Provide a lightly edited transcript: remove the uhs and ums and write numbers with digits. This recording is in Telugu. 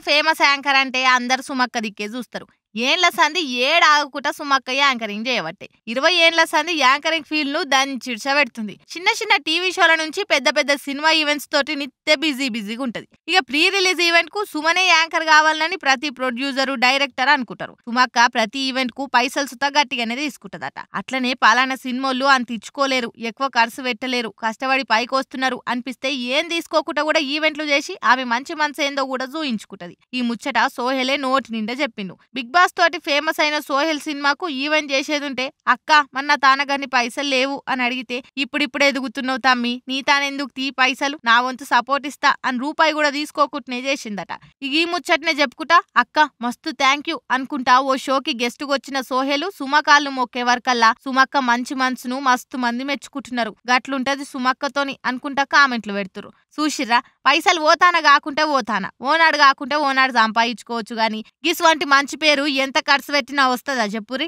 ఫేమస్ యాంకర్ అంటే అందరు సుమక్క దిక్కే చూస్తారు. ఏండ్ల సంది ఏడాగకుండా సుమక్క యాంకరింగ్ చేయబట్టే 20 ఏండ్ల సంది యాంకరింగ్ ఫీల్డ్ ను దంచిడ్చబెడుతుంది. చిన్న చిన్న టీవీ షోల నుంచి పెద్ద పెద్ద సినిమా ఈవెంట్స్ తోటి నిత్య బిజీగా ఉంటది. ఇక ప్రీ రిలీజ్ ఈవెంట్ కు సుమనే యాంకర్ కావాలని ప్రతి ప్రొడ్యూసర్ డైరెక్టర్ అనుకుంటారు. సుమక్క ప్రతి ఈవెంట్ కు పైసలు సుతా గట్టిగానే తీసుకుంటదట. అట్లనే పలానా సినిమాలు అంత ఇచ్చుకోలేరు, ఎక్కువ ఖర్చు పెట్టలేరు, కష్టపడి పైకి వస్తున్నారు అనిపిస్తే ఏం తీసుకోకుండా కూడా ఈవెంట్లు చేసి ఆమె మంచి మనసు ఏందో కూడా చూయించుకుంటది. ఈ ముచ్చట సోహెలే నోటి నిండా చెప్పిండు. బిగ్ బాస్ తోటి ఫేమస్ అయిన సోహెల్ సినిమాకు ఈవెంట్ చేసేది ఉంటే అక్క మన తానగాని పైసలు లేవు అని అడిగితే ఇప్పుడు ఎదుగుతున్నావు తమ్మి, నీ తానెందుకు తీ పైసలు, నా వంతు సపోర్ట్ ఇస్తా అని రూపాయి కూడా తీసుకోకుండానే చేసిందట. ఇక ఈ ముచ్చటనే చెప్పుకుంటా అక్క మస్తు థ్యాంక్ యూ అనుకుంటా ఓ షోకి గెస్ట్ కు వచ్చిన సోహెలు సుమకాళ్ళు మొక్కే వరకల్లా సుమక్క మంచి మనసును మస్తు మంది మెచ్చుకుంటున్నారు. గట్లుంటది సుమక్కతోని అనుకుంటా కామెంట్లు పెడుతురు. చూసిర్రా, పైసలు ఓతానా కాకుంటే ఓతానా, ఓనాడు కాకుంటే ఓనాడు సంపాదించుకోవచ్చు గాని గిసువంటి మంచి పేరు ఎంత ఖర్చు పెట్టినా వస్తుందా చెప్పురి.